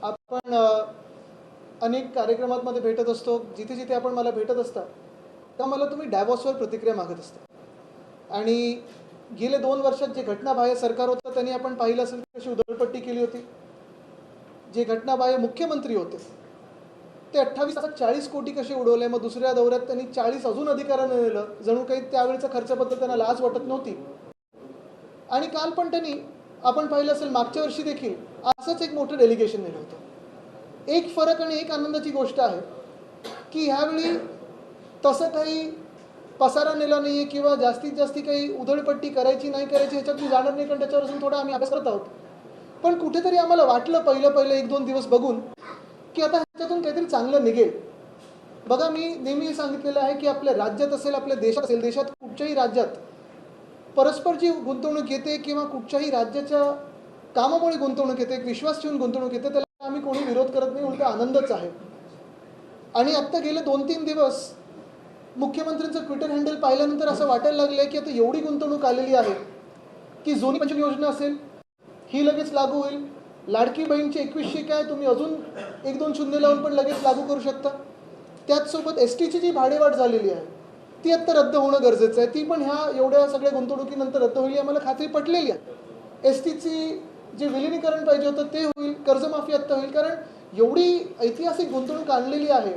आपण अनेक कार्यक्रमांमध्ये भेटत असतो, जिथे जिथे आपण मला भेटत असता तेव्हा मला तुम्ही डॅव्हॉसवर प्रतिक्रिया मागत असता। आणि गेले 2 वर्षात जे घटनाबाह्य सरकार होतं त्यांनी आपण पाहिलं असेल कशी उधळपट्टी केली होती। जे घटनाबाह्य मुख्यमंत्री होते ते 28,40 कोटी कसे उडवले, मग दुसऱ्या दौऱ्यात त्यांनी 40 अजून अधिकाऱ्यांना नेलं, जणू काही त्यावेळेचा खर्चाबद्दल त्यांना लाज वाटत नव्हती। आणि काल पण त्यांनी आपण पाहिलं असेल मागच्या वर्षी देखील असंच एक मोठं डेलिगेशन नेलं होतं। एक फरक आणि एक आनंदाची गोष्ट आहे की ह्यावेळी तसं काही पसारा नेला नाही आहे किंवा जास्तीत जास्त काही उधळपट्टी करायची नाही करायची ह्याच्यात मी जाणार नाही, कारण त्याच्यावर अजून थोडा आम्ही अभ्यास करत आहोत। पण कुठेतरी आम्हाला वाटलं पहिलं 1-2 दिवस बघून की आता ह्याच्यातून काहीतरी चांगलं निघेल। बघा, मी नेहमी सांगितलेलं आहे की आपल्या राज्यात असेल, आपल्या देशात असेल, देशात कुठच्याही राज्यात परस्पर जी गुंतवणूक येते किंवा कुठच्याही राज्याच्या कामामुळे गुंतवणूक येते, एक विश्वास ठेवून गुंतवणूक येते, त्याला आम्ही कोणी विरोध करत नाही, उलट आनंदच आहे। आणि आत्ता गेले 2-3 दिवस मुख्यमंत्र्यांचं ट्विटर हँडल पाहिल्यानंतर असं वाटायला लागलं की आता एवढी गुंतवणूक आलेली आहे की जुनी पेन्शन योजना असेल ही लगेच लागू होईल, लाडकी बहीणची 2100 काय तुम्ही अजून 1-2 शून्य लावून पण लगेच लागू करू शकता। त्याचसोबत एसटीची जी भाडेवाढ झालेली आहे ती आत्ता रद्द होणं गरजेचं आहे, ती पण ह्या एवढ्या सगळ्या गुंतवणुकीनंतर रद्द होईल, आम्हाला खात्री पटलेली आहे। एसटीची जे विलिनीकरण पाहिजे होतं ते होईल, कर्जमाफी आत्ता होईल, कारण एवढी ऐतिहासिक गुंतवणूक आणलेली आहे।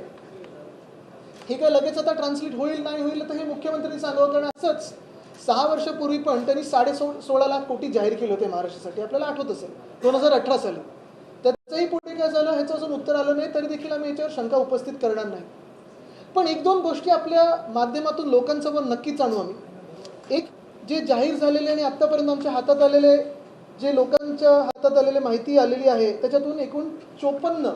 हे काय लगेच आता ट्रान्सलेट होईल नाही होईल तर हे मुख्यमंत्र्यांनी सांगावं, कारण असंच 6 वर्षापूर्वी पण त्यांनी 16.5 लाख कोटी जाहीर केले होते महाराष्ट्रासाठी, आपल्याला आठवत असेल 2018 साली। त्याचंही पुढे काय झालं ह्याचं अजून उत्तर आलं नाही, तरी देखील आम्ही याच्यावर शंका उपस्थित करणार नाही। पण 1-2 गोष्टी आपल्या माध्यमातून लोकांसमोर नक्कीच आणू आम्ही। एक, जे जाहीर झालेले आणि आत्तापर्यंत आमच्या हातात आलेले, जे लोकांच्या हातात आलेले माहिती आलेली आहे त्याच्यातून एकूण 54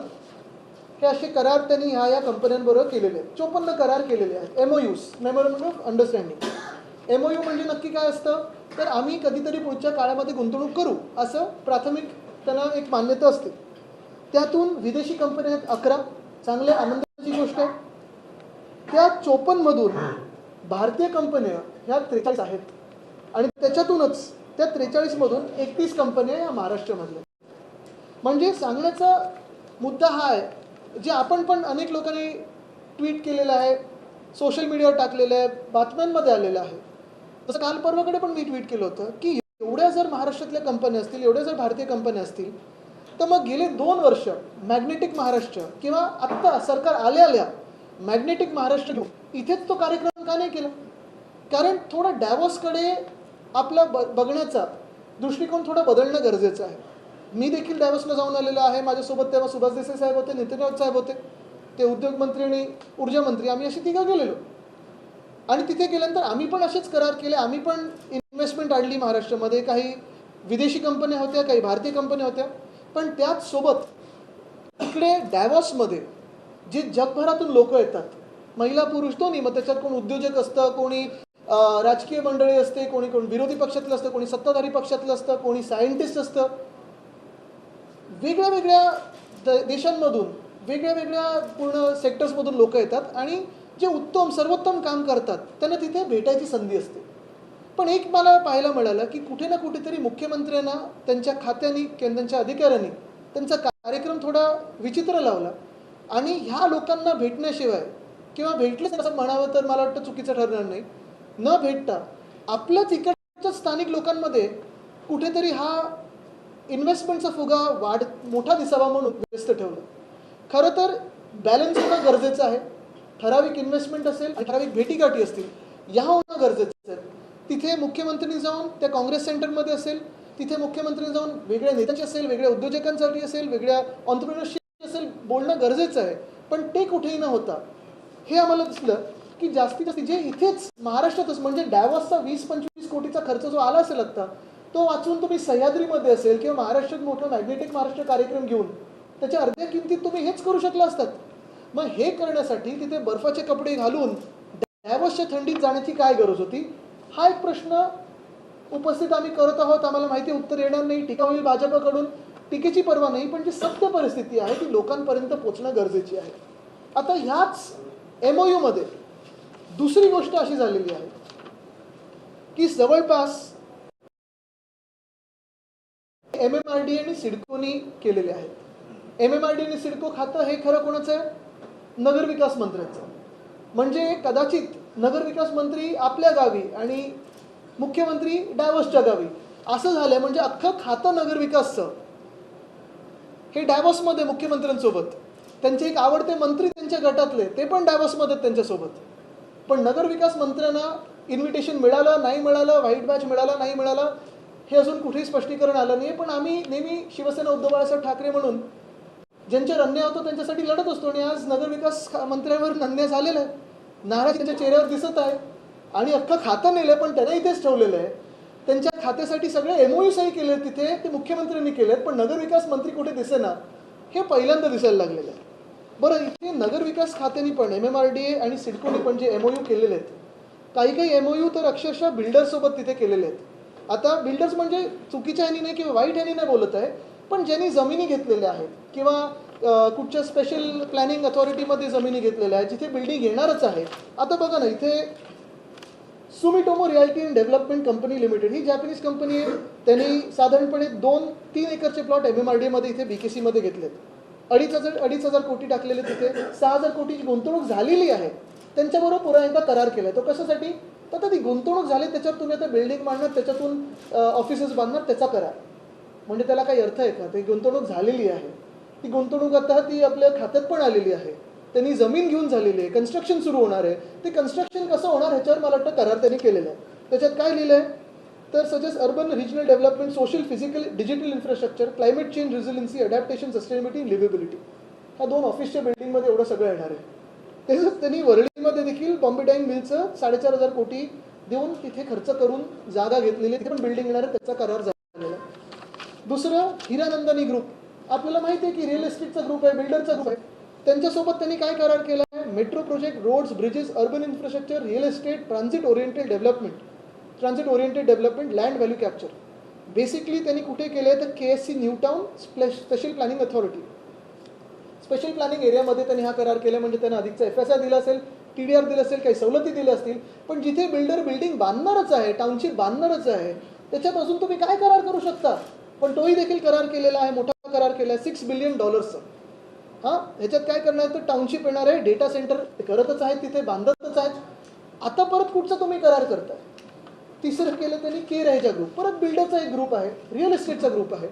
हे असे करार त्यांनी ह्या कंपन्यांबरोबर केलेले आहेत। 54 करार केलेले आहेत, MOUs, memorandum of understanding. MOU म्हणजे नक्की काय असतं, तर आम्ही कधीतरी पुढच्या काळामध्ये गुंतवणूक करू असं प्राथमिक त्यांना एक मान्यता असते। त्यातून विदेशी कंपन्या आहेत 11, चांगल्या आनंदाची गोष्ट आहे। त्या 54 मधून भारतीय कंपन्या ह्या 43 आहेत आणि त्याच्यातूनच त्या 43 मधून 31 कंपन्या या महाराष्ट्रामधल्या। म्हणजे सांगण्याचा मुद्दा हा आहे, जे आपण पण अनेक लोकांनी ट्विट केलेलं आहे, सोशल मीडियावर टाकलेलं आहे, बातम्यांमध्ये आलेलं आहे। तसं काल परवाकडे पण मी ट्विट केलं होतं की एवढ्या जर महाराष्ट्रातल्या कंपन्या असतील, एवढ्या जर भारतीय कंपन्या असतील, तर मग गेले 2 वर्ष मॅग्नेटिक महाराष्ट्र किंवा आत्ता सरकार आल्या मॅग्नेटिक महाराष्ट्र घेऊन इथेच तो कार्यक्रम का नाही केला? कारण थोडा डॅव्हॉसकडे आपला बघण्याचा दृष्टिकोन थोडा बदलणं गरजेचं आहे। मी देखील डॅव्हॉसला जाऊन आलेलो आहे, माझ्यासोबत तेव्हा सुभाष देसाई साहेब होते, नितीन राऊत साहेब होते, ते उद्योग मंत्री आणि ऊर्जा मंत्री, आम्ही अशी तिघं गेलेलो। आणि तिथे गेल्यानंतर आम्ही पण असेच करार केले, आम्ही पण इन्व्हेस्टमेंट आणली महाराष्ट्रामध्ये, काही विदेशी कंपन्या होत्या, काही भारतीय कंपन्या होत्या। पण त्याच सोबत इकडे डॅव्हॉसमध्ये जे जगभरातून लोक येतात, महिला पुरुष दोन्ही, मग त्याच्यात कोण उद्योजक असतं, कोणी राजकीय मंडळी असते, कोणी विरोधी पक्षातलं असतं, कोणी सत्ताधारी पक्षातलं असतं, कोणी सायंटिस्ट असतं, वेगळ्या वेगळ्या देशांमधून वेगळ्या वेगळ्या पूर्ण सेक्टर्समधून लोक येतात आणि जे उत्तम सर्वोत्तम काम करतात त्यांना तिथे भेटायची संधी असते। पण एक मला पाहायला मिळालं की कुठे ना कुठेतरी मुख्यमंत्र्यांना त्यांच्या खात्याने किंवा त्यांच्या अधिकाऱ्यांनी त्यांचा कार्यक्रम थोडा विचित्र लावला आणि ह्या लोकांना भेटण्याशिवाय किंवा भेटलेच असं म्हणावं तर मला वाटतं चुकीचं ठरणार नाही, न भेटता आपल्याच इकडच्या स्थानिक लोकांमध्ये कुठेतरी हा इन्व्हेस्टमेंटचा फुगा मोठा दिसावा म्हणून व्यस्त ठेवलं। खरं तर बॅलन्स होणं गरजेचं आहे, ठराविक इन्व्हेस्टमेंट असेल आणि ठराविक भेटीगाठी असतील, या होणं गरजेचं आहे। तिथे मुख्यमंत्र्यांनी जाऊन त्या काँग्रेस सेंटरमध्ये असेल, तिथे मुख्यमंत्र्यांनी जाऊन वेगळ्या नेत्यांची असेल, वेगळ्या उद्योजकांसाठी असेल, वेगळ्या ऑन्ट्रप्रिनरशिप असेल बोलणं गरजेचं आहे। पण ते कुठेही न होता हे आम्हाला दिसलं की जास्तीत जास्त जे इथेच महाराष्ट्रातच म्हणजे डॅव्हॉसचा 20-25 कोटीचा खर्च जो आला असेल आता, तो वाचून तुम्ही सह्याद्रीमध्ये असेल किंवा महाराष्ट्रात मोठा मॅग्नेटिक महाराष्ट्र कार्यक्रम घेऊन त्याच्या अर्ध्या किमतीत तुम्ही हेच करू शकला असतात। मग हे करण्यासाठी तिथे बर्फाचे कपडे घालून डॅव्हॉसच्या थंडीत जाण्याची काय गरज होती, हा एक प्रश्न उपस्थित आम्ही करत आहोत। आम्हाला माहिती उत्तर येणार नाही, टीका होईल भाजपकडून, टीकेची पर्वा नाही, पण जी सत्य परिस्थिती आहे ती लोकांपर्यंत पोहोचणं गरजेची आहे। आता ह्याच MOU मध्ये दुसरी गोष्ट अशी झालेली आहे की जवळपास MMRDA आणि सिडकोनी केलेले आहेत। MMRD आणि सिडको खातं हे खरं कोणाचं आहे? नगरविकास मंत्र्यांचं. म्हणजे कदाचित नगरविकास मंत्री आपल्या गावी आणि मुख्यमंत्री डॅव्हॉसच्या गावी असं झालं. म्हणजे अख्खं खातं नगरविकासचं हे डॅव्हॉसमध्ये मुख्यमंत्र्यांसोबत. त्यांचे एक आवडते मंत्री त्यांच्या गटातले ते पण डॅव्हॉसमध्ये त्यांच्यासोबत. पण नगरविकास मंत्र्यांना इन्व्हिटेशन मिळालं नाही मिळालं, व्हाईट बॅच मिळाला नाही मिळाला, हे अजून कुठेही स्पष्टीकरण आलं नाही. पण आम्ही नेहमी शिवसेना उद्धव बाळासाहेब ठाकरे म्हणून ज्यांच्यावर अन्याय होतो त्यांच्यासाठी लढत असतो. आणि आज नगरविकास मंत्र्यांवर अन्याय झालेला आहे. नाराज त्यांच्या चेहऱ्यावर दिसत आहे. आणि अख्खं खातं नेलं पण त्यांना इथेच ठेवलेलं आहे. त्यांच्या खात्यासाठी सगळे MOU सही केले तिथे, ते मुख्यमंत्र्यांनी केलेत. पण नगरविकास मंत्री कुठे दिसेना, हे पहिल्यांदा दिसायला लागलेलं आहे. बरं, इथे नगरविकास खात्याने पण MMRDA आणि सिडकोने पण जे MOU केलेले आहेत, काही MOU तर अक्षरशः बिल्डर्ससोबत तिथे केलेले आहेत. आता बिल्डर्स म्हणजे चुकीच्या ह्यानी नाही किंवा वाईट ह्यानी नाही बोलत आहे, पण ज्यांनी जमिनी घेतलेल्या आहेत किंवा कुठच्या स्पेशल प्लॅनिंग अथॉरिटीमध्ये जमिनी घेतलेल्या आहेत जिथे बिल्डिंग येणारच आहे. आता बघा ना, इथे Sumitomo Realty and Development Company Limited ही जॅपनीज कंपनी आहे. त्यांनी साधारणपणे 2-3 एकरचे प्लॉट MMRDA इथे BKC मध्ये घेतलेत. 2,500 कोटी टाकलेले तिथे. 6,000 कोटीची गुंतवणूक झालेली आहे. त्यांच्याबरोबर पुरा एकदा करार केला. तो कशासाठी? तर आता ती गुंतवणूक झाली, त्याच्यावर तुम्ही आता बिल्डिंग बांधणार, त्याच्यातून ऑफिसेस बांधणार, त्याचा करार. म्हणजे त्याला काही अर्थ आहे का? ती गुंतवणूक झालेली आहे. ती गुंतवणूक आता ती आपल्या खात्यात पण आलेली आहे. त्यांनी जमीन घेऊन झालेली आहे. कन्स्ट्रक्शन सुरू होणार आहे. ते कन्स्ट्रक्शन कसं होणार ह्याच्यावर मला वाटतं करार त्यांनी केलेला आहे. त्याच्यात काय लिहिलं आहे तर suggest urban regional development, social, physical, digital infrastructure, climate change, resiliency, adaptation, sustainability, liveability. ह्या 2 ऑफिसच्या बिल्डिंगमध्ये एवढं सगळं येणार आहे. तसंच त्यांनी वरळीमध्ये देखील बॉम्बे डाईंग मिलचं 4,500 कोटी देऊन तिथे खर्च करून जागा घेतलेली, तिथे पण बिल्डिंग येणार आहे, त्याचा करार झालेला. दुसरं, हिरानंदानी ग्रुप. आपल्याला माहिती आहे की रिअल एस्टेटचा ग्रुप आहे, बिल्डरचा ग्रुप आहे. त्यांच्यासोबत त्यांनी काय करार केला आहे? Metro project, roads, bridges, urban infrastructure, real estate, transit oriented development, land value capture. Basically त्यांनी कुठे केलं आहे तर KSC new town special planning authority, special planning एरियामध्ये त्यांनी हा करार केला. म्हणजे त्यांना अधिकचा FSI दिला असेल, TDR दिलं असेल, काही सवलती दिल्या असतील. पण जिथे बिल्डर बिल्डिंग बांधणारच आहे, टाउनशिप बांधणारच आहे, त्याच्यापासून तुम्ही काय करार करू शकता? पण तोही देखील करार केलेला आहे, मोठा करार केला आहे $6 बिलियन. हां, ह्याच्यात काय करणार तर टाउनशिप येणार आहे, डेटा सेंटर करतच आहेत, तिथे बांधतच आहेत. आता परत कुठचा तुम्ही करार करताय? तिसरं केलं त्यांनी KREHजा ग्रुप. परत बिल्डरचा एक ग्रुप आहे, रिअल एस्टेटचा ग्रुप आहे.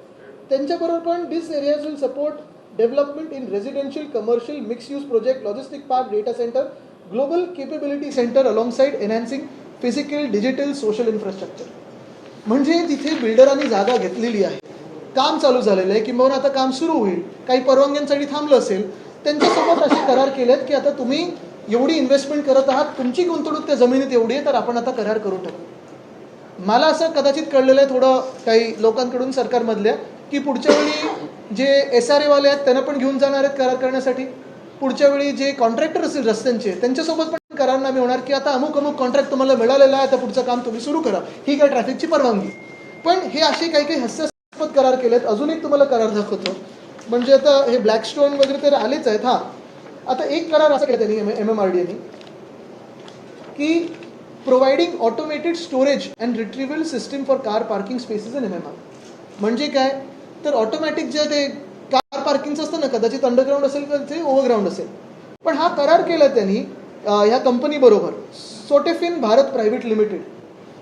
त्यांच्याबरोबर पण this areas will support development in residential, commercial, mix use project, logistic park, data centre, global capability centre alongside enhancing physical, digital, social infrastructure. म्हणजे तिथे बिल्डरांनी जागा घेतलेली आहे, काम चालू झालेलं आहे, किंवा आता काम सुरू होईल, काही परवानग्यांसाठी थांबलं असेल, त्यांच्यासोबत असे करार केलेत की आता तुम्ही एवढी इन्व्हेस्टमेंट करत आहात, तुमची गुंतवणूक त्या जमिनीत एवढी आहे, तर आपण आता करार करून टाकू. मला असं कदाचित कळलेलं आहे थोडं काही लोकांकडून सरकारमधल्या की पुढच्या वेळी जे SRA वाले आहेत त्यांना पण घेऊन जाणार आहेत करार करण्यासाठी. पुढच्या वेळी जे कॉन्ट्रॅक्टर असतील रस्त्यांचे त्यांच्यासोबत पण करारनामे होणार की आता अमुक कॉन्ट्रॅक्ट तुम्हाला मिळालेला आहे, आता पुढचं काम तुम्ही सुरू करा, ही काय ट्रॅफिकची परवानगी. पण हे असे काही हास्यास्पद करार केलेत. अजून एक तुम्हाला करार दाखवतो. म्हणजे आता हे ब्लॅकस्टोन वगैरे तर आलेच आहेत. हां, आता एक करार असा केला त्यांनी MMRDAने की providing automated storage and retrieval system for car parking spaces in MMR. म्हणजे काय तर ऑटोमॅटिक जे ते कार पार्किंगचं असतं ना, कदाचित अंडरग्राऊंड असेल तर ते ओव्हरग्राऊंड असेल. पण हा करार केला त्यांनी ह्या कंपनीबरोबर, सोटेफिन भारत प्रायव्हेट लिमिटेड.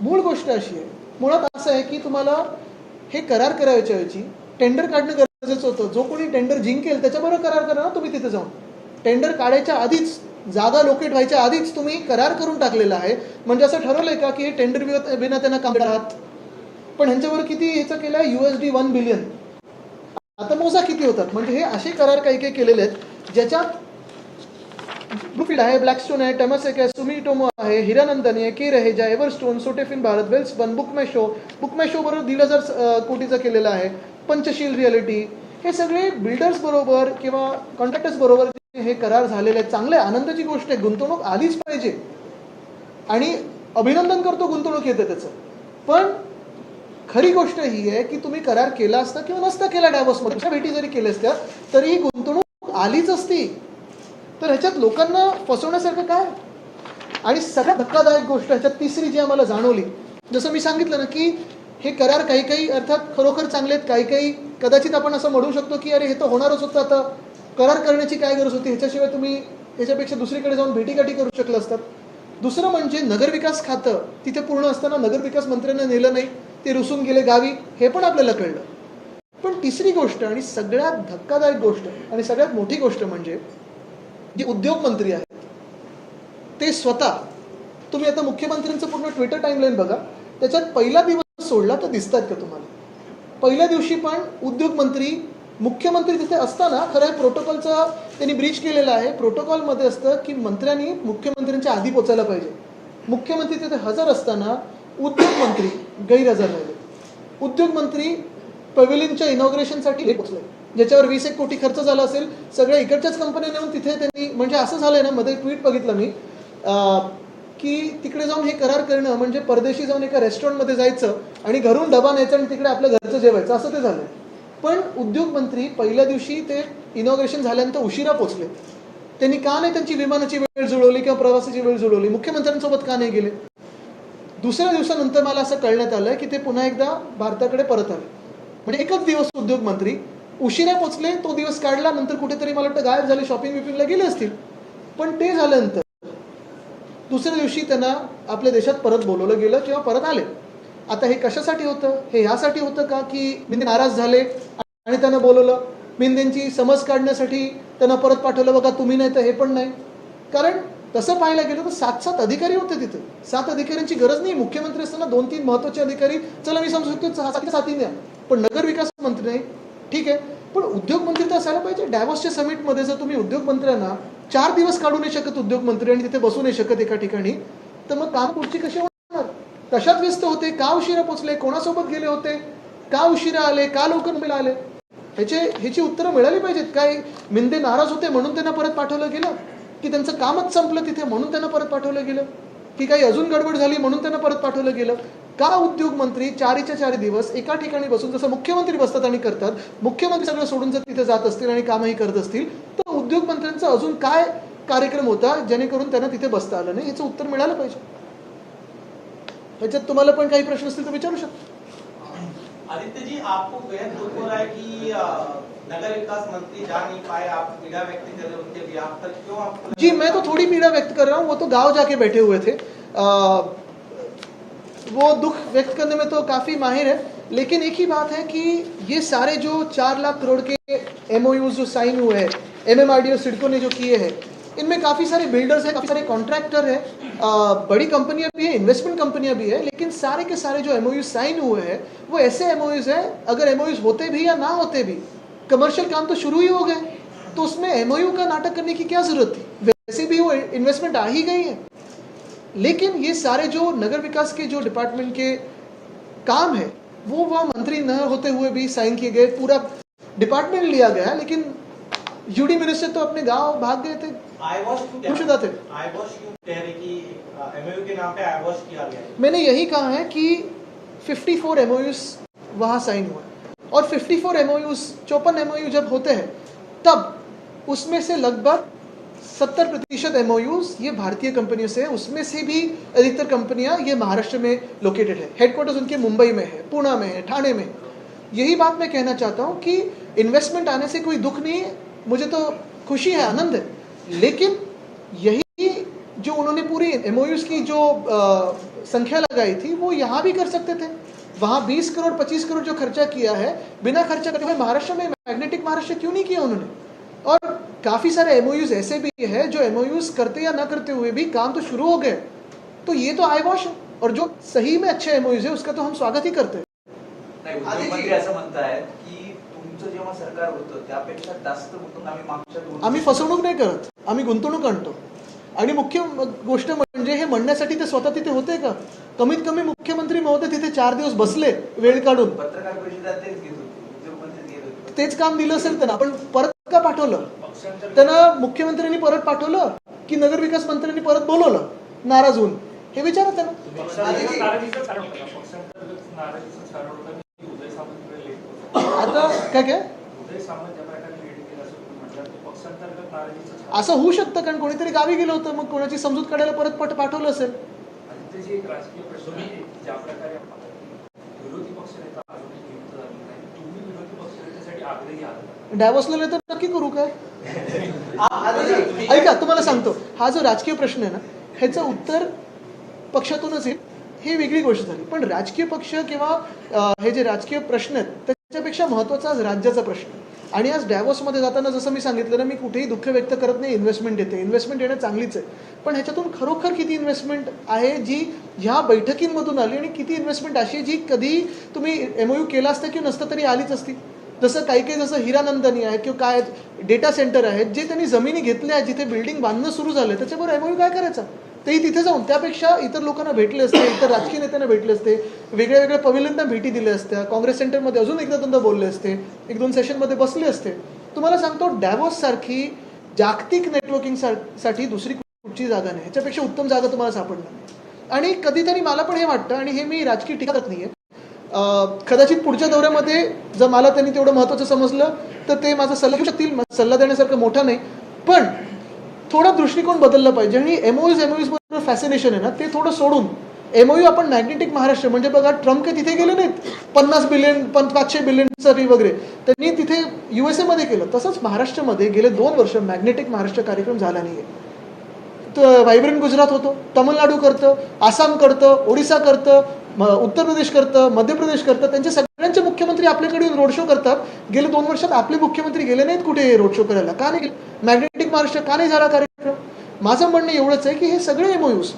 मूळ गोष्ट अशी आहे, मुळात असं आहे की तुम्हाला हे करार करायच्या ऐवजी टेंडर काढणं गरजेचं होतं. जो कोणी टेंडर जिंकेल त्याच्याबरोबर करार करा ना तुम्ही तिथे जाऊन. टेंडर काढायच्या आधीच, जागा लोकेट व्हायच्या आधीच तुम्ही करार करून टाकलेला आहे. म्हणजे असं ठरवलंय का की हे टेंडर बिना त्यांना काम करत. पण ह्यांच्यावर किती ह्याचं केलं आहे? USD 1 billion. आता मोजा किती होतात. म्हणजे हे असे करार काही केलेले आहेत ज्याच्यात ब्लूफील्ड आहे, ब्लॅकस्टोन आहे, टेमासेक आहे, सुमिटोमो आहे, हिरानंदानी आहे, KREHजा, एव्हरस्टोन, सोटेफिन भारत, वेल्सबन, बुकमॅशो बरोबर 1,500 कोटीचा केलेला आहे, पंचशील रियालिटी. हे सगळे बिल्डर्स बरोबर किंवा कॉन्ट्रॅक्टर्स बरोबर हे करार झालेले आहेत. चांगले आनंदाची गोष्ट आहे, गुंतवणूक आलीच पाहिजे आणि अभिनंदन करतो गुंतवणूक येते त्याचं. पण खरी गोष्ट ही आहे की तुम्ही करार केला असता किंवा नसता केला, डॅव्हॉसमध्ये भेटी जरी केल्या असत्या तरी गुंतवणूक आलीच असती. तर ह्याच्यात लोकांना फसवण्यासारखं काय? आणि सगळ्यात धक्कादायक गोष्ट ह्याच्यात तिसरी जी आम्हाला जाणवली, जसं मी सांगितलं ना की हे करार काही काही अर्थात खरोखर चांगले आहेत, काही काही कदाचित आपण असं म्हणू शकतो की अरे हे तर होणारच होतं, आता करार करण्याची काय गरज होती, ह्याच्याशिवाय तुम्ही ह्याच्यापेक्षा दुसरीकडे जाऊन भेटीगाठी करू शकलं असतात. दुसरं म्हणजे नगरविकास खातं तिथे पूर्ण असताना नगरविकास मंत्र्यांना नेलं नाही, ते रुसून गेले गावी, हे पण आपल्याला कळलं. पण तिसरी गोष्ट आणि सगळ्यात धक्कादायक गोष्ट आणि सगळ्यात मोठी गोष्ट म्हणजे जे उद्योगमंत्री आहेत ते स्वतः, तुम्ही आता मुख्यमंत्र्यांचं पूर्ण ट्विटर टाईमलाईन बघा, त्याच्यात पहिला दिवस सोडला तर दिसतात का तुम्हाला? पहिल्या दिवशी पण उद्योगमंत्री, मुख्यमंत्री तिथे असताना, खरं आहे प्रोटोकॉलचा त्यांनी ब्रीच केलेला आहे. प्रोटोकॉलमध्ये असतं की मंत्र्यांनी मुख्यमंत्र्यांच्या आधी पोचायला पाहिजे. मुख्यमंत्री तिथे हजर असताना उद्योगमंत्री गैरहजर राहिले. उद्योगमंत्री पवेलियनच्या इनॉग्रेशनसाठी पोचले, ज्याच्यावर 20 कोटी खर्च झाला असेल. सगळ्या इकडच्याच कंपन्या नेऊन तिथे त्यांनी, म्हणजे असं झालंय ना, मध्ये ट्विट बघितलं मी की तिकडे जाऊन हे करार करणं म्हणजे परदेशी जाऊन एका रेस्टॉरंटमध्ये जायचं आणि घरून डबा न्यायचा आणि तिकडे आपलं घरचं जेवायचं, असं ते झालं. पण उद्योगमंत्री पहिल्या दिवशी ते इनॉग्रेशन झाल्यानंतर उशिरा पोचले. त्यांनी का नाही त्यांची विमानाची वेळ जुळवली किंवा प्रवासाची वेळ जुळवली, मुख्यमंत्र्यांसोबत का नाही गेले? दुसऱ्या दिवसानंतर मला असं कळण्यात आलं की ते पुन्हा एकदा भारताकडे परत आले. म्हणजे एकच दिवस उद्योगमंत्री उशिरा पोचले, तो दिवस काढला, नंतर कुठेतरी मला वाटतं गायब झाले, शॉपिंग विपिंगला गेले असतील. पण ते झाल्यानंतर दुसऱ्या दिवशी त्यांना आपल्या देशात परत बोलवलं गेलं किंवा परत आले. आता हे कशासाठी होतं? हे ह्यासाठी होतं का की मिंदे नाराज झाले आणि त्यांना बोलवलं? मिंदेंची समज काढण्यासाठी त्यांना परत पाठवलं, बघा तुम्ही नाही तर हे पण नाही? कारण तसं पाहायला गेलं तर 7 अधिकारी होते तिथे. 7 अधिकाऱ्यांची गरज नाही. मुख्यमंत्री असताना 2-3 महत्त्वाचे अधिकारी, चला मी समजू शकतो 7 द्या, पण नगरविकास मंत्री नाही, ठीक आहे. पण उद्योगमंत्री तर असायला पाहिजे. डॅव्हॉसच्या समिटमध्ये जर तुम्ही उद्योगमंत्र्यांना 4 दिवस काढू नाही शकत उद्योगमंत्री आणि तिथे बसू नाही शकत एका ठिकाणी, तर मग काम पुढची कशी होणार? कशात व्यस्त होते, का उशिरा पोचले, कोणासोबत गेले होते, का उशिरा आले, का लवकर मुंबईला आले, ह्याची उत्तरं मिळाली पाहिजेत. काय मिंदे नाराज होते म्हणून त्यांना परत पाठवलं गेलं, की त्यांचं कामच संपलं तिथे म्हणून त्यांना परत पाठवलं गेलं, की काही अजून गडबड झाली म्हणून त्यांना परत पाठवलं गेलं? का उद्योगमंत्री 4च्या 4 दिवस एका ठिकाणी बसून, जसं मुख्यमंत्री बसतात आणि करतात, मुख्यमंत्री सगळं सोडून जर तिथे जात असतील आणि कामही करत असतील, तर उद्योगमंत्र्यांचा अजून काय कार्यक्रम होता जेणेकरून त्यांना तिथे बसता आलं नाही? याचं उत्तर मिळालं पाहिजे. ह्याच्यात तुम्हाला पण काही प्रश्न असतील तर विचारू शकता. आदित्य जी, आपको बेहद दुख हो रहा है कि नगर विकास मंत्री जा नहीं पाए, आप पीड़ा व्यक्त कर रहे उनके बिहाफ पर, क्यों आपको? जी, मैं तो थोड़ी पीड़ा व्यक्त कर रहा हूँ, वो तो गांव जाके बैठे हुए थे. वो दुख व्यक्त करने में तो काफ़ी माहिर है. लेकिन एक ही बात है कि ये सारे जो 4 लाख करोड़ के MOUs जो साइन हुए हैं, MMRDA और सिडको ने जो किए हैं, इनमें काफ़ी सारे बिल्डर्स हैं, काफ़ी सारे कॉन्ट्रैक्टर हैं, बड़ी कंपनियां भी हैं, इन्वेस्टमेंट कंपनियां भी हैं. लेकिन सारे के सारे जो MOUs साइन हुए हैं वो ऐसे MOUs हैं, अगर MOUs होते भी या ना होते भी, कमर्शियल काम तो शुरू ही हो गए, तो उसमें MOU का नाटक करने की क्या ज़रूरत थी? वैसे भी वो इन्वेस्टमेंट आ ही गई है. लेकिन ये सारे जो नगर विकास के जो डिपार्टमेंट के काम है वो वह मंत्री न होते हुए भी साइन किए गए, पूरा डिपार्टमेंट लिया गया. लेकिन यूडी मिनिस्टर तो अपने गांव भाग गए थे, खुशदा थे. MOU के नाम पे आईवॉश किया गया. मैंने यही कहा है कि 54 MOUs वहाँ साइन हुए और 54 MOUs 54 MOU जब होते हैं तब उसमें से लगभग 70% MOUs ये भारतीय कंपनियों से है. उसमें से भी अधिकतर कंपनियां ये महाराष्ट्र में लोकेटेड है. हेडक्वार्टर्स उनके मुंबई में है, पुणे में है, ठाणे में. यही बात मैं कहना चाहता हूँ कि इन्वेस्टमेंट आने से कोई दुख नहीं है, मुझे तो खुशी है, आनंद है. लेकिन यही जो उन्होंने पूरी MOUs की जो संख्या लगाई थी वो यहाँ भी कर सकते थे. वहाँ 20 करोड़ 25 करोड़ जो खर्चा किया है, बिना खर्चा करे हुए महाराष्ट्र में मैग्नेटिक महाराष्ट्र क्यों नहीं किया उन्होंने? और काफ़ी सारे MOUs ऐसे भी है जो MOUs करते या ना करते हुए भी काम तो शुरू हो गए. तो ये तो आईवॉश है. और जो सही में अच्छे MOUs है उसका तो हम स्वागत ही करते हैं. उद्योगमंत्री असं म्हणतायत की तुमचं जेव्हा सरकार होतं त्यापेक्षा जास्त गुंतवणूक आम्ही मागच्या 2 आम्ही फसवणूक नाही करत, आम्ही गुंतवणूक आणतो. आणि मुख्य गोष्ट म्हणजे हे म्हणण्यासाठी ते स्वतः तिथे होते का? कमीत कमी मुख्यमंत्री महोदय तिथे 4 दिवस बसले वेळ काढून. पत्रकार परिषदात तेच घेत होते, उद्योगमंत्री घेत होते. तेच काम दिलं असेल त्यांना, पण परत का पाठवलं त्यांना? मुख्यमंत्र्यांनी परत पाठवलं की नगरविकास मंत्र्यांनी परत बोलवलं नाराज होऊन? हे विचारा त्यांना. आता काय असं होऊ शकतं, कारण कोणीतरी गावी गेलं होतं, मग कोणाची समजूत काढायला परत पाठवलं असेल. राजकीय प्रश्न ज्या प्रकारे विरोधी डॅव्हॉसला नाही तर नक्की करू काय? ऐका, तुम्हाला सांगतो, हा जो राजकीय प्रश्न आहे ना, ह्याचं उत्तर पक्षातूनच येईल, ही वेगळी गोष्ट झाली. पण राजकीय पक्ष किंवा हे जे राजकीय प्रश्न आहेत त्याच्यापेक्षा महत्त्वाचा आज राज्याचा प्रश्न आहे. आणि आज डॅव्हॉसमध्ये जाताना जसं मी सांगितलं ना, मी कुठेही दुःख व्यक्त करत नाही. इन्व्हेस्टमेंट येते, इन्व्हेस्टमेंट येणं चांगलीच आहे, पण ह्याच्यातून खरोखर किती इन्व्हेस्टमेंट आहे जी ह्या बैठकींमधून आली, आणि किती इन्व्हेस्टमेंट अशी जी कधी तुम्ही MOU केला असतं किंवा नसतं तरी आलीच असती. जसं काही जसं हिरानंदनी आहे किंवा काय डेटा सेंटर आहेत जे त्यांनी जमिनी घेतल्या आहेत, जिथे बिल्डिंग बांधणं सुरू झालं, त्याच्याबरोबर MOU काय करायचं? तेही तिथे जाऊन त्यापेक्षा इतर लोकांना भेटले असते, इतर राजकीय नेत्यांना भेटले असते, वेगळ्या वेगळ्या पवेलियनना भेटी दिल्या असत्या, काँग्रेस सेंटरमध्ये अजून एकदा दोनदा बोलले असते, 1-2 सेशनमध्ये बसले असते. तुम्हाला सांगतो, डॅव्हॉस सारखी जागतिक नेटवर्किंगसाठी दुसरी कुठची जागा नाही, ह्याच्यापेक्षा उत्तम जागा तुम्हाला सापडणार नाही. आणि कधीतरी मला पण हे वाटतं, आणि हे मी राजकीय टीका करत नाही आहे, कदाचित पुढच्या दौऱ्यामध्ये जर मला त्यांनी तेवढं महत्त्वाचं समजलं तर ते माझा सल्ला घेऊ शकतील. सल्ला देण्यासारखं मोठा नाही, पण थोडा दृष्टिकोन बदलला पाहिजे. आणि MOUs बरोबर फॅसिनेशन आहे ना, ते थोडं सोडून MOU आपण मॅग्नेटिक महाराष्ट्र, म्हणजे बघा, ट्रम्प काही तिथे गेले नाहीत 50 बिलियन 500 बिलियनसाठी वगैरे, त्यांनी तिथे USA मध्ये केलं. तसंच महाराष्ट्रामध्ये गेले 2 वर्ष मॅग्नेटिक महाराष्ट्र कार्यक्रम झाला नाही आहे. तर व्हायब्रंट गुजरात होतो, तामिळनाडू करतं, आसाम करतं, ओडिसा करतं, उत्तर प्रदेश करतं, मध्य प्रदेश करतं. त्यांचे सगळ्यांचे मुख्यमंत्री आपल्याकडे रोड शो करतात. गेले 2 वर्षात आपले मुख्यमंत्री गेले नाहीत कुठे रोड शो करायला. का नाही गेले? मॅग्नेटिक महाराष्ट्र का नाही झाला कार्यक्रम? माझं म्हणणं एवढंच आहे की हे सगळे MOUs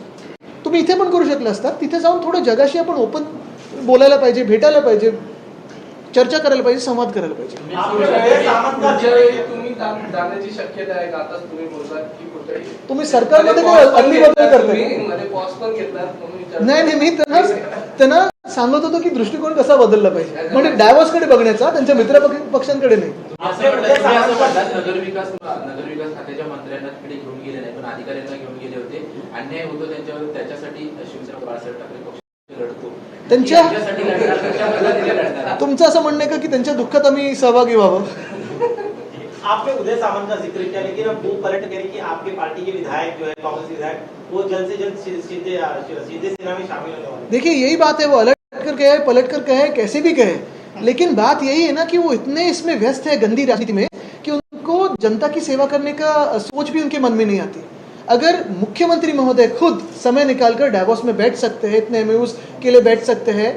तुम्ही इथे पण करू शकले असतात. तिथे जाऊन थोडं जगाशी आपण ओपन बोलायला पाहिजे, भेटायला पाहिजे, चर्चा करायला पाहिजे, संवाद करायला पाहिजे. जाण्याची शक्यता आहे का? आता तुम्ही बोललात की कुठेही तुम्ही सरकारमध्ये अगदी बदल करताय. मध्ये पॉज पण घेतलात म्हणून विचारतो. नाही, मी त्यांना सांगत होतो की दृष्टिकोन कसा बदलला पाहिजे, म्हणजे डॅव्हॉसकडे बघण्याचा, त्यांच्या मित्र पक्षांकडे नाही. नगरविकास खात्याच्या मंत्र्यांना तिकडे घेऊन गेले नाही, पण अधिकाऱ्यांना घेऊन गेले होते. अन्याय होतो त्यांच्यावर, त्याच्यासाठी शिवसेना बाळासाहेब ठाकरे पक्ष लढतो. तुमचं असं म्हणणं आहे का की त्यांच्या दुःखात आम्ही सहभागी व्हावं? आपने उदय सामंत का जिक्र किया, लेकिन अब वो पलट करे कि आपकी पार्टी के विधायक जो है, कांग्रेस विधायक, वो जल्द से जल्द सीधे सेना में शामिल होने वाले। देखिए, यही बात है, वो अलट कर कहे, पलट कर कहे, कैसे भी कहे, लेकिन बात यही है ना कि वो इतने इसमें व्यस्त है गंदी राजनीति में कि उनको जनता की सेवा करने का सोच भी उनके मन में नहीं आती. अगर मुख्यमंत्री महोदय खुद समय निकालकर डैवोस में बैठ सकते हैं, इतने MOUs के लिए बैठ सकते हैं,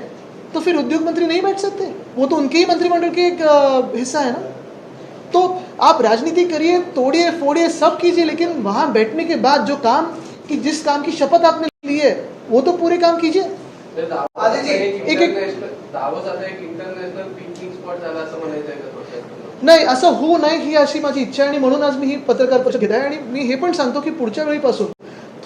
तो फिर उद्योग मंत्री नहीं बैठ सकते? वो तो उनके ही मंत्रिमंडल के एक हिस्सा है ना. तो आप राजनीति करिए, तोड़िए फोड़िए, सब कीजिए, लेकिन वहाँ बैठने के बाद जो काम कि जिस काम की शपथ आपने ली है वो तो पूरे काम कीजिए. इंटरनॅशनल पिकनिक स्पॉट झाला असं म्हणायचं आहे का थोडक्यात? नाही, असं होऊ नये ही अशी माझी इच्छा आहे, आणि म्हणून आज मी ही पत्रकार परिषद घेत आहे. आणि मी हे पण सांगतो की पुढच्या वेळीपासून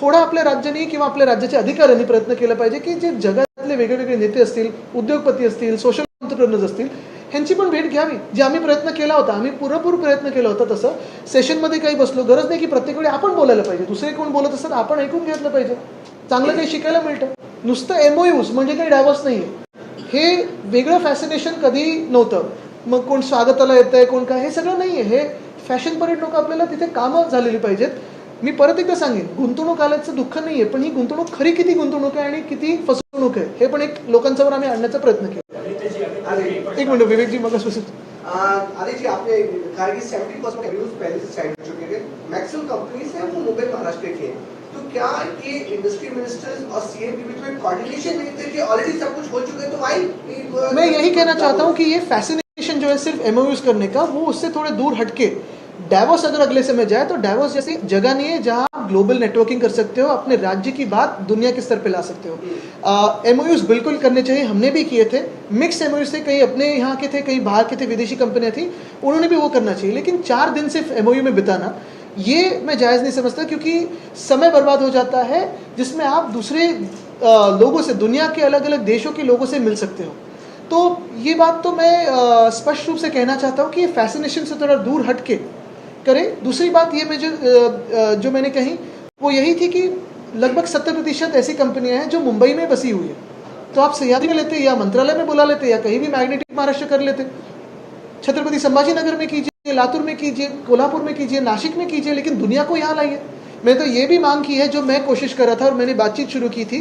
थोडा आपल्या राज्याने किंवा आपल्या राज्याच्या अधिकाऱ्यांनी प्रयत्न केला पाहिजे की जे जगातले वेगवेगळे नेते असतील, उद्योगपती असतील, सोशल एंटरप्रेनर्स असतील, ह्यांची पण भेट घ्यावी. जे आम्ही प्रयत्न केला होता, आम्ही पुरेपूर प्रयत्न केला होता, तसं सेशनमध्ये काही बसलो. गरज नाही की प्रत्येक वेळी आपण बोलायला पाहिजे, दुसरे कोण बोलत असतात आपण ऐकून घेतलं पाहिजे. चांगलं काही शिकायला मिळतं. नुसतं MOUs म्हणजे काही डॅव्होस नाही आहे, हे वेगळं फॅसिनेशन कधी नव्हतं. मग कोण स्वागताला येतं आहे, कोण काय, हे सगळं नाही आहे. हे फॅशन परेड लोक आपल्याला तिथे कामं झालेली पाहिजेत. मी परत एकदा सांगेन, गुंतवणूक आल्याचं दुःख नाही आहे, पण ही गुंतवणूक खरी किती गुंतवणूक आहे आणि किती फसवणूक आहे हे पण एक लोकांसमोर आम्ही आणण्याचा प्रयत्न केला. एक मिनट विवेकजी, मग अरे जी, आपने कहा कि 70% रिव्यूज पहले से साइड हो चुके हैं, मैक्सिमम कंपनीज हैं वो मुंबई महाराष्ट्र के हैं. तो क्या ये इंडस्ट्री मिनिस्टर्स और CM के बीच में कोऑर्डिनेशन नहीं थे कि ऑलरेडी सब कुछ हो चुका है, तो वाई? मैं यही कहना चाहता हूँ कि ये फैसिनेशन जो है सिर्फ MOUs करने का, वो उससे थोड़े दूर हटके डैवोस अगर अगले समय जाए तो डैवोस जैसी जगह नहीं है जहाँ आप ग्लोबल नेटवर्किंग कर सकते हो, अपने राज्य की बात दुनिया के स्तर पे ला सकते हो. MOUs बिल्कुल करने चाहिए, हमने भी किए थे. मिक्स MOUs थे, कहीं अपने यहाँ के थे, कहीं बाहर के थे, विदेशी कंपनियाँ थी, उन्होंने भी वो करना चाहिए. लेकिन 4 दिन सिर्फ MOU में बिताना, ये मैं जायज़ नहीं समझता, क्योंकि समय बर्बाद हो जाता है जिसमें आप दूसरे लोगों से, दुनिया के अलग अलग देशों के लोगों से मिल सकते हो. तो ये बात तो मैं स्पष्ट रूप से कहना चाहता हूँ कि फैसिनेशन से थोड़ा दूर हट के करें. दूसरी बात ये मैं जो मैंने कही वो यही थी कि लगभग 70% ऐसी कंपनियां हैं जो मुंबई में बसी हुई है. तो आप सह्याद्री में लेते, या मंत्रालय में बुला लेते, या कहीं भी मैग्नेटिक महाराष्ट्र कर लेते. छत्रपति संभाजीनगर में कीजिए, लातूर में कीजिए, कोल्हापुर में कीजिए, नासिक में कीजिए, लेकिन दुनिया को यहाँ लाइए. मैं तो ये भी मांग की है, जो मैं कोशिश कर रहा था और मैंने बातचीत शुरू की थी,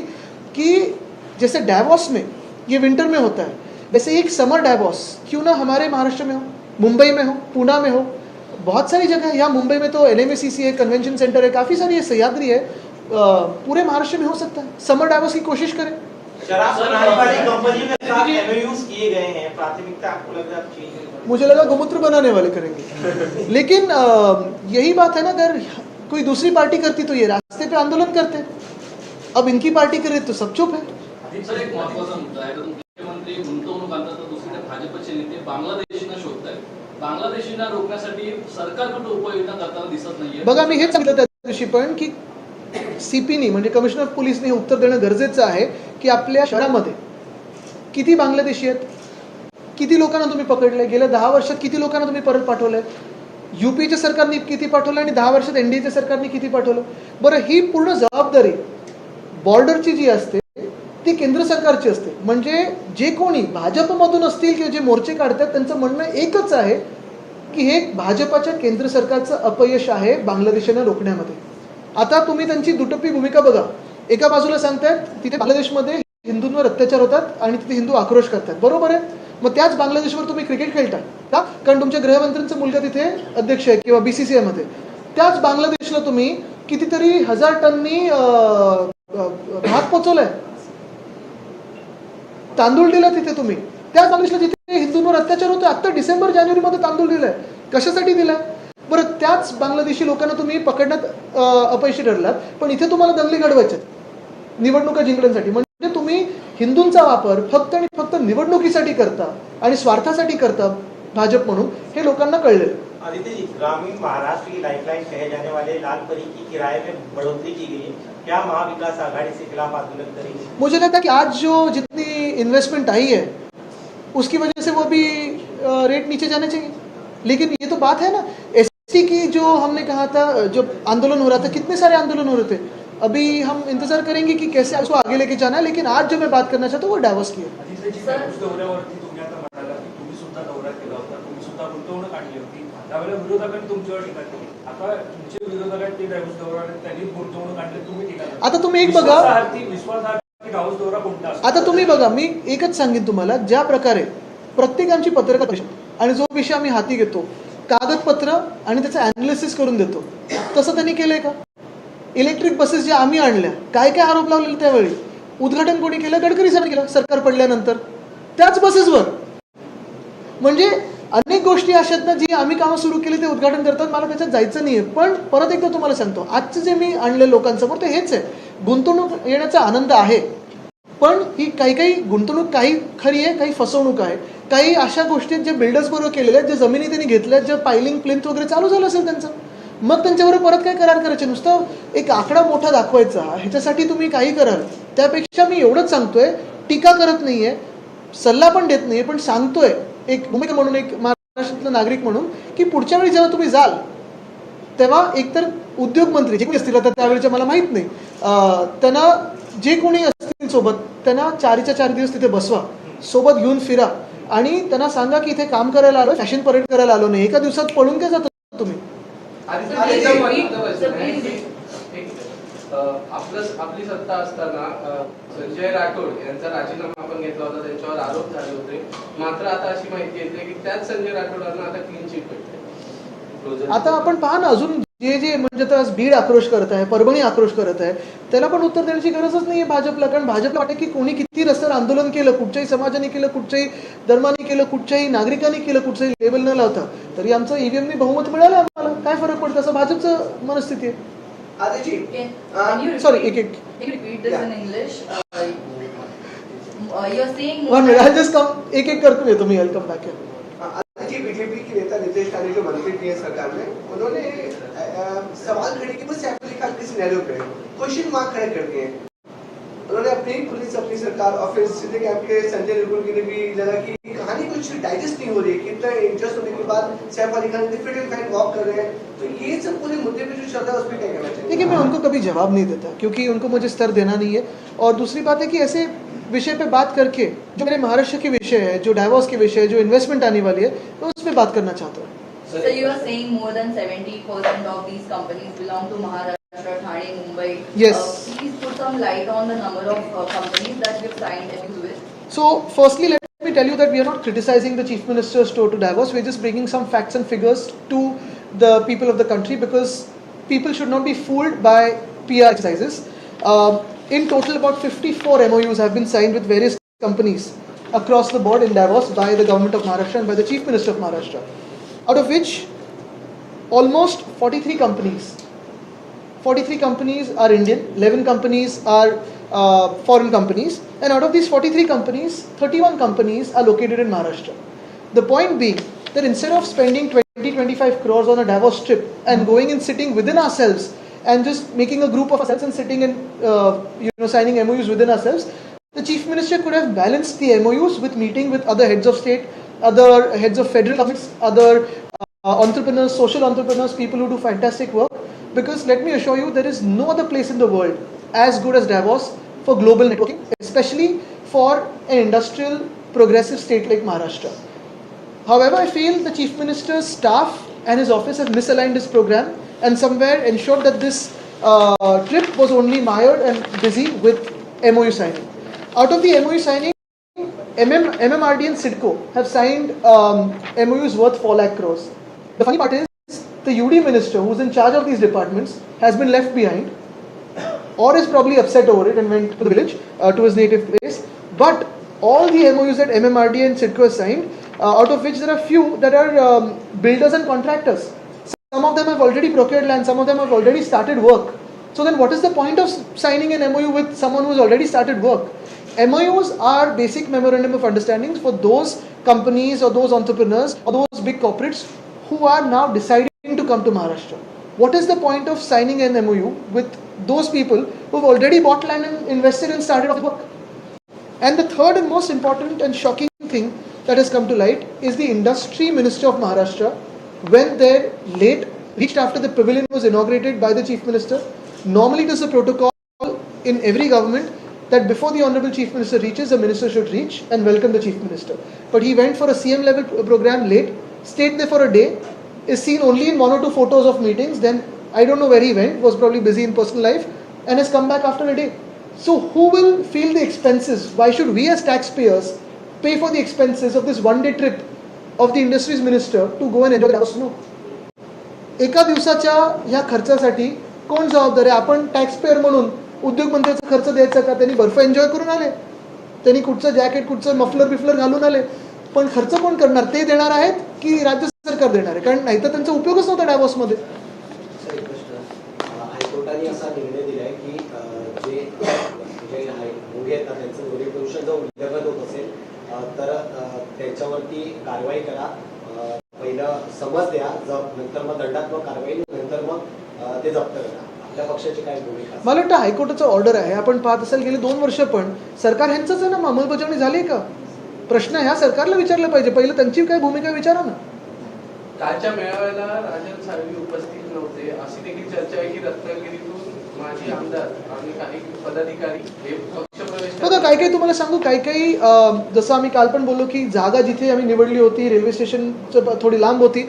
कि जैसे डैवोस में ये विंटर में होता है, वैसे एक समर डैवोस क्यों ना हमारे महाराष्ट्र में हो. मुंबई में हो, पूना में हो, बहुत सारी जगह है। यहाँ मुंबई में तो LMACC है, कन्वेंशन सेंटर है, काफ़ी सारी है, सह्याद्री है। पूरे महाराष्ट्र में हो सकता है। समर डाइवर्स की कोशिश करें। शराब बनाने वाली कंपनी में साथ MOUs किए गए हैं, प्राथमिकता आपको लग रहा है चेंज होगी? मुझे लगा गोमूत्र बनाने वाले करेंगे लेकिन यही बात है ना, अगर कोई दूसरी पार्टी करती तो ये रास्ते पे आंदोलन करते। अब इनकी पार्टी करे तो सब चुप है। सर, एक महत्त्वाचा मुद्दा आहे. तर मुख्यमंत्री गुंतवणूक आणतात तर दुसरीकडे भाजपचे नेते बांगलादेशींना शोधतायत. बांगलादेशींना रोखण्यासाठी सरकारकडून उपाययोजना करताना दिसत नाहीये. बघा, मी हेच सांगितलं त्या दिवशी पण की CPनी म्हणजे कमिशनर ऑफ पोलीसने हे उत्तर देणं गरजेचं आहे की आपल्या शहरामध्ये किती बांगलादेशी आहेत, किती लोकांना तुम्ही पकडले, गेल्या 10 वर्षात किती लोकांना तुम्ही परत पाठवलंय, UPच्या सरकारने किती पाठवलं आणि 10 वर्षात NDAच्या सरकारने किती पाठवलं. बरं, ही पूर्ण जबाबदारी बॉर्डरची जी असते ती केंद्र सरकारची असते. म्हणजे जे कोणी भाजपमधून असतील किंवा जे मोर्चे काढतात त्यांचं म्हणणं एकच आहे की हे भाजपाच्या केंद्र सरकारचं अपयश आहे बांगलादेशांना रोखण्यामध्ये. आता तुम्ही त्यांची दुटप्पी भूमिका बघा. एका बाजूला सांगतायत तिथे बांगलादेशमध्ये हिंदूंवर अत्याचार होतात आणि तिथे हिंदू आक्रोश करतात, बरोबर आहे. मग त्याच बांगलादेशवर तुम्ही क्रिकेट खेळता का? कारण तुमच्या गृहमंत्र्यांचा मुलगा तिथे अध्यक्ष आहे किंवा BCCI मध्ये. त्याच बांगलादेशला तुम्ही कितीतरी 1000 टननी भात पोचवलाय, तांदूळ दिला तिथे तुम्ही. त्याच बांगलादेशला जिथे हिंदूंवर अत्याचार होतो आता डिसेंबर जानेवारीमध्ये तांदूळ दिलाय. कशासाठी दिलाय? बरं, त्याच बांगलादेशी लोकांना तुम्ही पकडण्यात अपयशी ठरलात, पण इथे तुम्हाला दंगली घडवायचे निवडणुका जिंकण्यासाठी. म्हणजे तुम्ही हिंदूंचा वापर फक्त आणि फक्त निवडणुकीसाठी करता आणि स्वार्थासाठी करता भाजप म्हणून, हे लोकांना कळलेलं. आदित्य जी, ग्रामीण महाराष्ट्र की लाइफलाइन कहे जाने वाले लाल परी की किराए में बढ़ोतरी की गई है, क्या महाविकास आघाड़ी से खिलाफ आंदोलन करेंगे? मुझे लगता है कि आज जो जितनी इन्वेस्टमेंट आई है उसकी वजह से वो भी रेट नीचे जाने चाहिए. लेकिन ये तो बात है ना, ST की जो हमने कहा था, जो आंदोलन हो रहा था, कितने सारे आंदोलन हो रहे थे. अभी हम इंतजार करेंगे कि कैसे उसको आगे लेके जाना है. लेकिन आज जो मैं बात करना चाहता हूँ वो डायवर्स की है. दौऱ्यावरती तुम्ही आता म्हणाला की तुम्ही सुद्धा दौरा केला होता, तुम्ही सुद्धा गुंतवणूक आणली होती, त्यावेळेला विरोधकांनी तुमच्यावर टीका केली. आता तुमचे विरोधकांनी ते डायव्हर्स दौरा आणि त्यांनी गुंतवणूक आणली, तुम्ही टीका करता. आता तुम्ही एक बघा, विश्वासार्थी डायव्हर्स दौरा कोणता असतो? आता तुम्ही बघा, मी एकच सांगेन तुम्हाला, ज्या प्रकारे प्रत्येकाची पत्रकार परिषद आणि जो विषय आम्ही हाती घेतो, कागदपत्र आणि त्याचं अॅनालिसिस करून देतो, तसं त्यांनी केलंय का? इलेक्ट्रिक बसेस ज्या आम्ही आणल्या, काय काय आरोप लावलेले त्यावेळी, उद्घाटन कोणी केलं? गडकरी साहेबांनी केलं सरकार पडल्यानंतर, त्याच बसेसवर. म्हणजे अनेक गोष्टी अशा आहेत ना, जी आम्ही कामं सुरू केली ते उद्घाटन करतात. मला त्याच्यात जायचं नाहीये, पण परत एकदा तुम्हाला सांगतो, आजचं जे मी आणले लोकांसमोर ते हेच आहे. गुंतवणूक येण्याचा आनंद आहे, पण ही काही गुंतवणूक काही खरी आहे, काही फसवणूक आहे. काही अशा गोष्टी आहेत ज्या बिल्डर्स बरोबर केलेल्या आहेत, ज्या जमिनी त्यांनी घेतल्यात, ज्या पायलिंग प्लिंथ वगैरे चालू झालं असेल त्यांचं, मग त्यांच्याबरोबर परत काय करार करायचे? नुसतं एक आकडा मोठा दाखवायचा, ह्याच्यासाठी तुम्ही काही कराल. त्यापेक्षा मी एवढंच सांगतोय, टीका करत नाहीये, सल्ला पण देत नाहीये, पण सांगतोय एक भूमिका म्हणून, एक महाराष्ट्रातला नागरिक म्हणून, की पुढच्या वेळी जेव्हा तुम्ही जाल तेव्हा एकतर उद्योग मंत्री जे कोणी असतील, आता त्यावेळेच्या मला माहीत नाही, त्यांना जे कोणी असतील सोबत, त्यांना 4च्या 4 दिवस तिथे बसवा, सोबत घेऊन फिरा आणि त्यांना सांगा की इथे काम करायला आलो, फॅशन परेड करायला आलो नाही. एका दिवसात पळून काय जाता तुम्ही? आपली सत्ता असताना संजय राठोड यांचा राजीनामा आपण घेतला होता, त्यांच्यावर आरोप झाले होते. मात्र आता अशी माहिती येते की त्याच संजय राठोडांना आता क्लीन चिट भेटते. आता आपण पहा ना, अजून जे म्हणजे आता बीड आक्रोश करत आहे, परभणी आक्रोश करत आहे, त्याला पण उत्तर देण्याची गरजच नाही आहे भाजपला. कारण भाजपला वाटतं की कोणी किती रस्त्यावर आंदोलन केलं, कुठच्याही समाजाने केलं, कुठच्याही धर्माने केलं, कुठच्याही नागरिकांनी केलं, कुठचंही लेबल न लावता, तरी आमचं EVMने बहुमत मिळालं आम्हाला, काय फरक पडतं, असं भाजपचं मनस्थिती आहे. Sorry, Can you repeat this in English? You're saying One minute, I'll just come, एक करके येतो मी, I'll come back here. BJP के नेता नीतीश राणे जो मंत्री थे सरकार में, उन्होंने सवाल खड़े किए बस सैफ अली खान के सिनेरियो पे, क्वेश्चन मार्क खड़े कर दिए. उन्होंने अपनी पुलिस, अपनी सरकार और फिर सीधे कैंप के संजय निरुल ने भी लगा कि कहानी कुछ डाइजेस्ट नहीं हो रही है, कितना इंटरेस्ट होने के बाद Saif Ali Khan fit end fine walk कर रहे हैं. तो ये सब पूरे मुद्दे पे जो चल रहा है उस पर क्या कहना चाहिए? देखिए, मैं उनको कभी जवाब नहीं देता क्योंकि उनको मुझे स्तर देना नहीं है. और दूसरी बात है कि ऐसे विषय पे बात करके, जो मेरे महाराष्ट्र के विषय है, जो डाइवोर्स के विषय है, जो इन्वेस्टमेंट आने वाली है, मैं उस पर बात करना चाहता हूँ. So you are saying more than 70% of these companies belong to Maharashtra, Thane, Mumbai. Yes. Please put some light on the number of companies that you've signed MOUs with. So firstly, let me me tell you that we are not criticizing the Chief Minister's tour to Davos. We're just bringing some facts and figures to the people of the country because people should not be fooled by PR exercises. In total, about 54 MOUs have been signed with various companies across the board in Davos by the government of Maharashtra and by the Chief Minister of Maharashtra, out of which almost 43 companies are Indian, 11 companies are foreign companies, and out of these 43 companies, 31 companies are located in Maharashtra. The point being that instead of spending 20-25 crores on a Davos trip and going and sitting within ourselves and just making a group of ourselves and sitting and signing MOUs within ourselves, the Chief Minister could have balanced the MOUs with meeting with other heads of state, other heads of federal governments, other entrepreneurs, social entrepreneurs, people who do fantastic work. Because let me assure you, there is no other place in the world as good as Davos for global networking, especially for an industrial, progressive state like Maharashtra. However, I feel the Chief Minister's staff and his office have misaligned his program and somewhere ensured that this trip was only mired and busy with MOU signing. Out of the MOU signing, MMRD and CIDCO have signed MOUs worth 4 lakh crores. The funny part is, the UD minister who's in charge of these departments has been left behind or is probably upset over it and went to the village, to his native place. But all the MOUs that MMRD and CIDCO have signed, out of which there are few that are builders and contractors. Some of them have already procured land, some of them have already started work. So then what is the point of signing an MOU with someone who has already started work? MOUs are basic memorandum of understandings for those companies or those entrepreneurs or those big corporates who are now deciding to come to Maharashtra. What is the point of signing an MOU with those people who have already bought land and invested and started off work? And the third and most important and shocking thing that has come to light is the Industry Minister of Maharashtra, when they reached after the pavilion was inaugurated by the Chief Minister. Normally it is a protocol in every government that before the Honorable Chief Minister reaches, the Minister should reach and welcome the Chief Minister. But he went for a CM level program late, stayed there for a day, is seen only in 1 or 2 photos of meetings, then I don't know where he went, was probably busy in personal life, and has come back after a day. So who will feel the expenses? Why should we as taxpayers pay for the expenses of this one-day trip of the Industries Minister to go and enjoy Davos? No. एका दिवसाच्या ह्या खर्चासाठी कोण जबाबदार आहे? आपण टॅक्सपेयर म्हणून उद्योगमंत्र्याचा खर्च द्यायचा का? त्यांनी बर्फ एन्जॉय करून आले, त्यांनी कुठचं जॅकेट, कुठचं मफलर बिफलर घालून आले, पण खर्च कोण करणार? ते देणार आहेत की राज्य सरकार देणार आहे? कारण नाहीतर त्यांचा उपयोगच नव्हता डायव्हर्समध्ये. हायकोर्टाने असा निर्णय दिलाय की जे मुंगे येतात त्यांचं नोटिफिकेशन जर उल्लंघन होत असेल तर त्याच्यावरती कारवाई करा, पहिलं समज द्या, नंतर मग दंडात्मक कारवाई, नंतर मग ते जप्त करा. आपल्या पक्षाची काय भूमिका? मला वाटतं हायकोर्टाचं ऑर्डर आहे. आपण पाहत असाल गेले 2 वर्ष पण सरकार ह्यांचंच आहे ना, अंमलबजावणी झाली का? प्रश्न ह्या सरकारला विचारला पाहिजे. पहिलं त्यांची काय भूमिका विचारा ना. कालच्या मेळाव्याला राजन साळवी उपस्थित नव्हते, अशी देखील चर्चा आहे की रत्नागिरीतून माजी आमदार आणि काही पदाधिकारी हे पक्षप्रवेश. बघा, काही तुम्हाला सांगू, काही जसं आम्ही काल पण बोललो की जागा जिथे आम्ही निवडली होती रेल्वे स्टेशनचं थोडी लांब होती,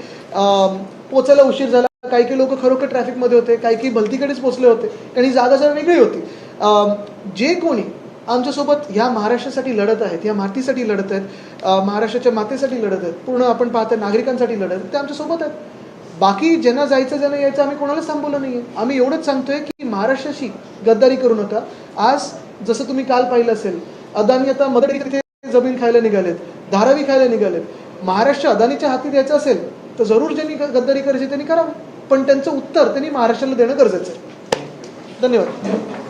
पोचायला उशीर झाला, काही लोक खरोखर ट्रॅफिकमध्ये होते, काही भलतीकडेच पोचले होते, कारण ही जागा जरा वेगळी होती. जे कोणी आमच्यासोबत ह्या महाराष्ट्रासाठी लढत आहेत, ह्या मातीसाठी लढत आहेत, महाराष्ट्राच्या मातेसाठी लढत आहेत, पूर्ण आपण पाहतो नागरिकांसाठी लढत आहेत, ते आमच्यासोबत आहेत. बाकी ज्यांना जायचं ज्यांना यायचं आम्ही कोणालाच थांबवलं नाही आहे. आम्ही एवढंच सांगतोय की महाराष्ट्राशी गद्दारी करू नका. आज जसं तुम्ही काल पाहिलं असेल, अदानी आता मदत तिथे जमीन खायला निघालेत, धारावी खायला निघालेत. महाराष्ट्र अदानीच्या हाती द्यायचं असेल तर जरूर ज्यांनी गद्दारी करायची त्यांनी करावं, पण त्यांचं उत्तर त्यांनी महाराष्ट्राला देणं गरजेचं आहे. धन्यवाद.